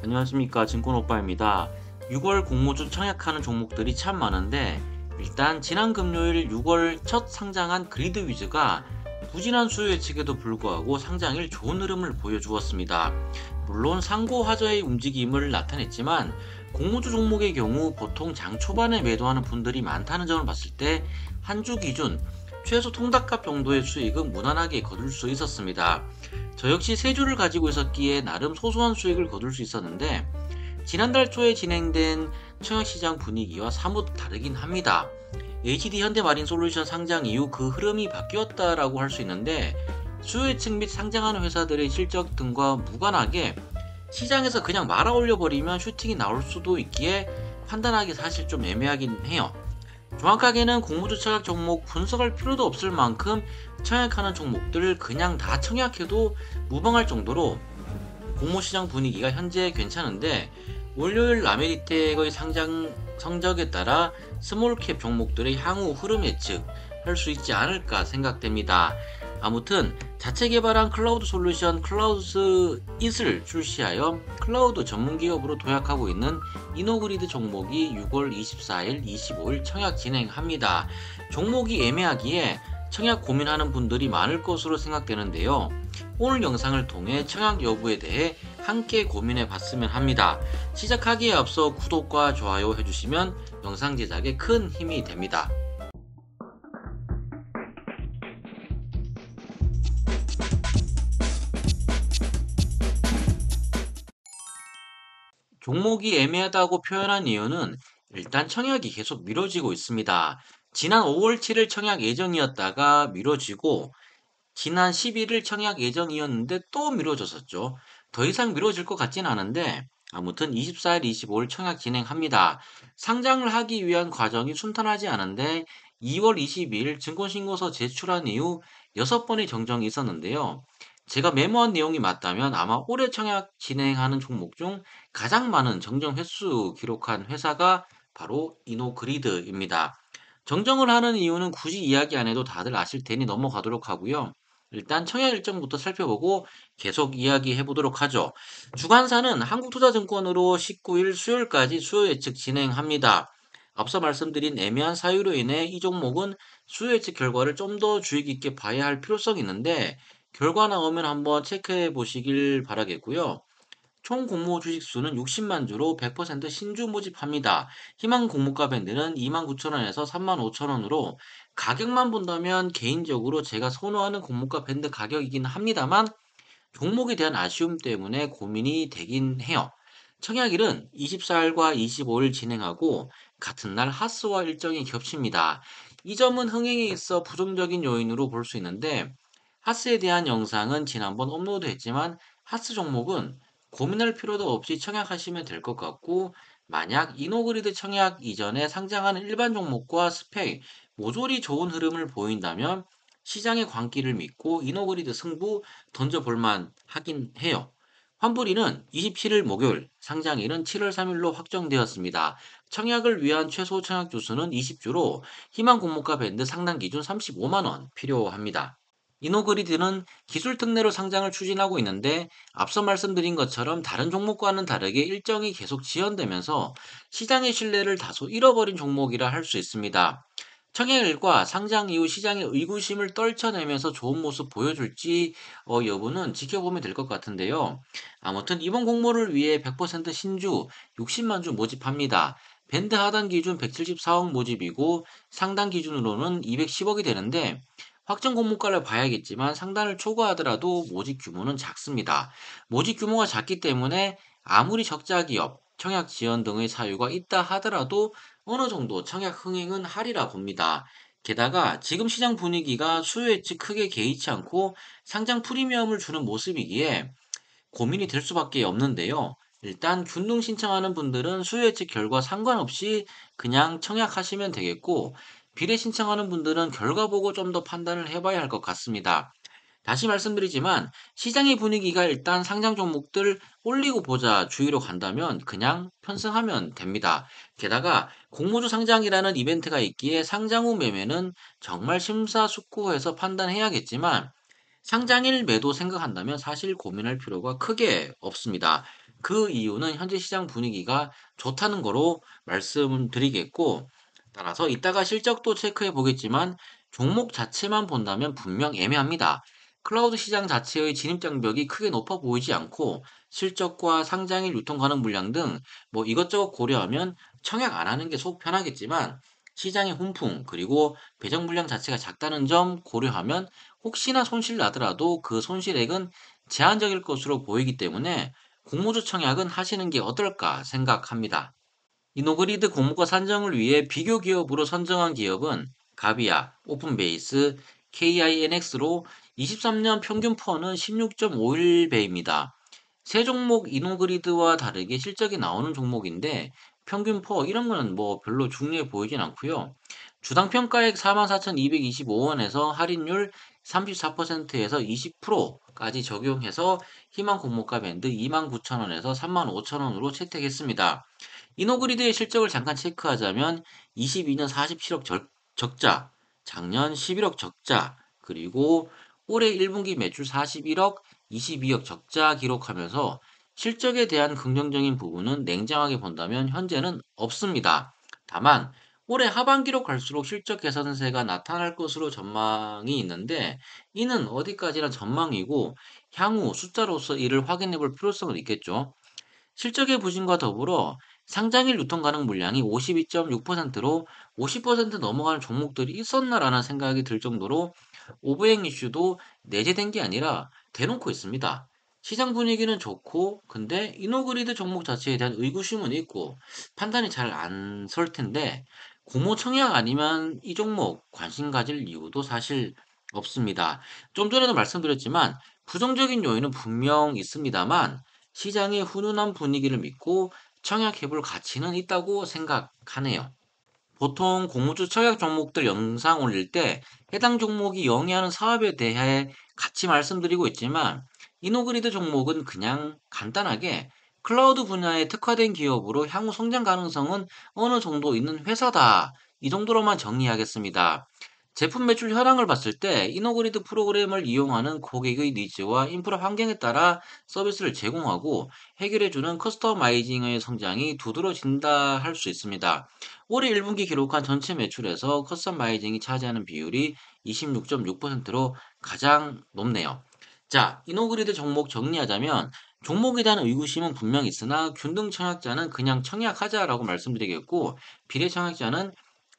안녕하십니까, 증권오빠입니다. 6월 공모주 청약하는 종목들이 참 많은데, 일단 지난 금요일 6월 첫 상장한 그리드 위즈가 부진한 수요 예측에도 불구하고 상장일 좋은 흐름을 보여주었습니다. 물론 상고 하저의 움직임을 나타냈지만 공모주 종목의 경우 보통 장 초반에 매도하는 분들이 많다는 점을 봤을 때 한 주 기준 최소 통닭값 정도의 수익은 무난하게 거둘 수 있었습니다. 저 역시 세 주를 가지고 있었기에 나름 소소한 수익을 거둘 수 있었는데, 지난달 초에 진행된 청약시장 분위기와 사뭇 다르긴 합니다. HD 현대마린솔루션 상장 이후 그 흐름이 바뀌었다라고 할 수 있는데, 수요 예측 및 상장하는 회사들의 실적 등과 무관하게 시장에서 그냥 말아 올려버리면 슈팅이 나올 수도 있기에 판단하기 사실 좀 애매하긴 해요. 정확하게는 공모주 청약 종목 분석할 필요도 없을 만큼 청약하는 종목들 그냥 다 청약해도 무방할 정도로 공모시장 분위기가 현재 괜찮은데, 월요일 라메디텍의 상장 성적에 따라 스몰캡 종목들의 향후 흐름 예측 할 수 있지 않을까 생각됩니다. 아무튼 자체 개발한 클라우드 솔루션 클라우드 잇을 출시하여 클라우드 전문 기업으로 도약하고 있는 이노그리드 종목이 6월 24일, 25일 청약 진행합니다. 종목이 애매하기에 청약 고민하는 분들이 많을 것으로 생각되는데요. 오늘 영상을 통해 청약 여부에 대해 함께 고민해 봤으면 합니다. 시작하기에 앞서 구독과 좋아요 해주시면 영상 제작에 큰 힘이 됩니다. 종목이 애매하다고 표현한 이유는 일단 청약이 계속 미뤄지고 있습니다. 지난 5월 7일 청약 예정이었다가 미뤄지고, 지난 11일 청약 예정이었는데 또 미뤄졌었죠. 더 이상 미뤄질 것 같진 않은데, 아무튼 24일, 25일 청약 진행합니다. 상장을 하기 위한 과정이 순탄하지 않은데 2월 22일 증권신고서 제출한 이후 6번의 정정이 있었는데요. 제가 메모한 내용이 맞다면 아마 올해 청약 진행하는 종목 중 가장 많은 정정 횟수 기록한 회사가 바로 이노그리드입니다. 정정을 하는 이유는 굳이 이야기 안 해도 다들 아실 테니 넘어가도록 하고요. 일단 청약 일정부터 살펴보고 계속 이야기해 보도록 하죠. 주관사는 한국투자증권으로 19일 수요일까지 수요 예측 진행합니다. 앞서 말씀드린 애매한 사유로 인해 이 종목은 수요 예측 결과를 좀 더 주의 깊게 봐야 할 필요성이 있는데, 결과 나오면 한번 체크해 보시길 바라겠고요. 총 공모 주식 수는 60만 주로 100% 신주 모집합니다. 희망 공모가 밴드는 29,000원에서 35,000원으로, 가격만 본다면 개인적으로 제가 선호하는 공모가 밴드 가격이긴 합니다만 종목에 대한 아쉬움 때문에 고민이 되긴 해요. 청약일은 24일과 25일 진행하고 같은 날 하스와 일정이 겹칩니다. 이 점은 흥행에 있어 부정적인 요인으로 볼 수 있는데, 하스에 대한 영상은 지난번 업로드했지만 하스 종목은 고민할 필요도 없이 청약하시면 될 것 같고, 만약 이노그리드 청약 이전에 상장하는 일반 종목과 스펙 모조리 좋은 흐름을 보인다면 시장의 광기를 믿고 이노그리드 승부 던져볼만 하긴 해요. 환불일은 27일 목요일, 상장일은 7월 3일로 확정되었습니다. 청약을 위한 최소 청약 주수는 20주로 희망 공모가 밴드 상단 기준 35만원 필요합니다. 이노그리드는 기술 특례로 상장을 추진하고 있는데, 앞서 말씀드린 것처럼 다른 종목과는 다르게 일정이 계속 지연되면서 시장의 신뢰를 다소 잃어버린 종목이라 할 수 있습니다. 청약일과 상장 이후 시장의 의구심을 떨쳐내면서 좋은 모습 보여줄지 여부는 지켜보면 될 것 같은데요. 아무튼 이번 공모를 위해 100% 신주 60만 주 모집합니다. 밴드 하단 기준 174억 모집이고 상단 기준으로는 210억이 되는데, 확정 공모가를 봐야겠지만 상단을 초과하더라도 모집 규모는 작습니다. 모집 규모가 작기 때문에 아무리 적자 기업, 청약 지연 등의 사유가 있다 하더라도 어느 정도 청약 흥행은 하리라 봅니다. 게다가 지금 시장 분위기가 수요 예측 크게 개의치 않고 상장 프리미엄을 주는 모습이기에 고민이 될 수밖에 없는데요. 일단 균등 신청하는 분들은 수요 예측 결과 상관없이 그냥 청약하시면 되겠고, 비례 신청하는 분들은 결과 보고 좀 더 판단을 해봐야 할 것 같습니다. 다시 말씀드리지만 시장의 분위기가 일단 상장 종목들 올리고 보자 주의로 간다면 그냥 편승하면 됩니다. 게다가 공모주 상장이라는 이벤트가 있기에 상장 후 매매는 정말 심사숙고해서 판단해야겠지만, 상장일 매도 생각한다면 사실 고민할 필요가 크게 없습니다. 그 이유는 현재 시장 분위기가 좋다는 거로 말씀드리겠고, 따라서 이따가 실적도 체크해 보겠지만 종목 자체만 본다면 분명 애매합니다. 클라우드 시장 자체의 진입 장벽이 크게 높아 보이지 않고 실적과 상장일 유통 가능 물량 등 뭐 이것저것 고려하면 청약 안 하는 게 속 편하겠지만, 시장의 훈풍 그리고 배정 물량 자체가 작다는 점 고려하면 혹시나 손실 나더라도 그 손실액은 제한적일 것으로 보이기 때문에 공모주 청약은 하시는 게 어떨까 생각합니다. 이노그리드 공모가 산정을 위해 비교 기업으로 선정한 기업은 가비아, 오픈베이스, KINX로 23년 평균 퍼는 16.51배입니다. 세 종목 이노그리드와 다르게 실적이 나오는 종목인데 평균 퍼 이런 거는 뭐 별로 중요해 보이진 않고요. 주당 평가액 44,225원에서 할인율 34%에서 20%까지 적용해서 희망 공모가 밴드 29,000원에서 35,000원으로 채택했습니다. 이노그리드의 실적을 잠깐 체크하자면 22년 47억 적자, 작년 11억 적자, 그리고 올해 1분기 매출 41억, 22억 적자 기록하면서 실적에 대한 긍정적인 부분은 냉정하게 본다면 현재는 없습니다. 다만 올해 하반기로 갈수록 실적 개선세가 나타날 것으로 전망이 있는데, 이는 어디까지나 전망이고 향후 숫자로서 이를 확인해 볼 필요성은 있겠죠. 실적의 부진과 더불어 상장일 유통 가능 물량이 52.6%로 50% 넘어가는 종목들이 있었나라는 생각이 들 정도로 오브행 이슈도 내재된 게 아니라 대놓고 있습니다. 시장 분위기는 좋고, 근데 이노그리드 종목 자체에 대한 의구심은 있고 판단이 잘 안 설 텐데, 공모 청약 아니면 이 종목 관심 가질 이유도 사실 없습니다. 좀 전에도 말씀드렸지만 부정적인 요인은 분명 있습니다만 시장의 훈훈한 분위기를 믿고 청약해볼 가치는 있다고 생각하네요. 보통 공모주 청약 종목들 영상 올릴 때 해당 종목이 영위하는 사업에 대해 같이 말씀드리고 있지만, 이노그리드 종목은 그냥 간단하게 클라우드 분야에 특화된 기업으로 향후 성장 가능성은 어느 정도 있는 회사다, 이 정도로만 정리하겠습니다. 제품 매출 현황을 봤을 때 이노그리드 프로그램을 이용하는 고객의 니즈와 인프라 환경에 따라 서비스를 제공하고 해결해주는 커스터마이징의 성장이 두드러진다 할 수 있습니다. 올해 1분기 기록한 전체 매출에서 커스터마이징이 차지하는 비율이 26.6%로 가장 높네요. 자, 이노그리드 종목 정리하자면 종목에 대한 의구심은 분명 있으나 균등 청약자는 그냥 청약하자라고 말씀드리겠고, 비례 청약자는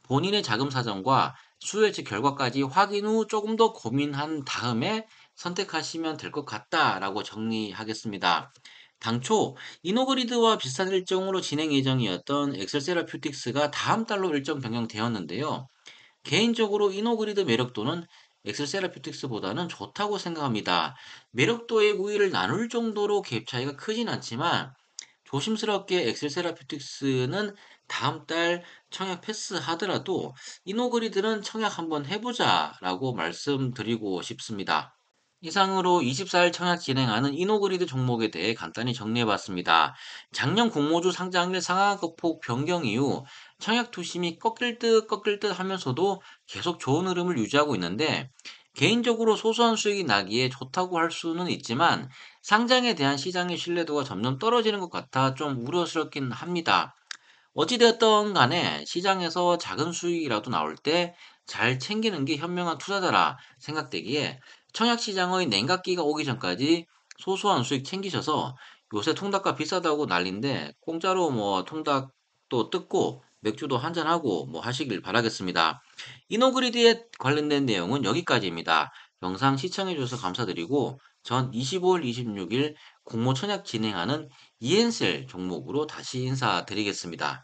본인의 자금 사정과 수요 예측 결과까지 확인 후 조금 더 고민한 다음에 선택하시면 될 것 같다라고 정리하겠습니다. 당초 이노그리드와 비슷한 일정으로 진행 예정이었던 엑셀세라퓨틱스가 다음 달로 일정 변경되었는데요. 개인적으로 이노그리드 매력도는 엑셀세라퓨틱스보다는 좋다고 생각합니다. 매력도의 우위를 나눌 정도로 갭 차이가 크진 않지만 조심스럽게 엑셀세라퓨틱스는 다음 달 청약 패스하더라도 이노그리드는 청약 한번 해보자라고 말씀드리고 싶습니다. 이상으로 24일 청약 진행하는 이노그리드 종목에 대해 간단히 정리해봤습니다. 작년 공모주 상장일 상한가폭 변경 이후 청약 투심이 꺾일 듯 하면서도 계속 좋은 흐름을 유지하고 있는데, 개인적으로 소소한 수익이 나기에 좋다고 할 수는 있지만 상장에 대한 시장의 신뢰도가 점점 떨어지는 것 같아 좀 우려스럽긴 합니다. 어찌되었던 간에 시장에서 작은 수익이라도 나올 때 잘 챙기는 게 현명한 투자자라 생각되기에 청약 시장의 냉각기가 오기 전까지 소소한 수익 챙기셔서, 요새 통닭값 비싸다고 난린데 공짜로 뭐 통닭도 뜯고 맥주도 한잔하고 뭐 하시길 바라겠습니다. 이노그리드에 관련된 내용은 여기까지입니다. 영상 시청해주셔서 감사드리고 전 25일, 26일 공모 청약 진행하는 이엔셀 종목으로 다시 인사드리겠습니다.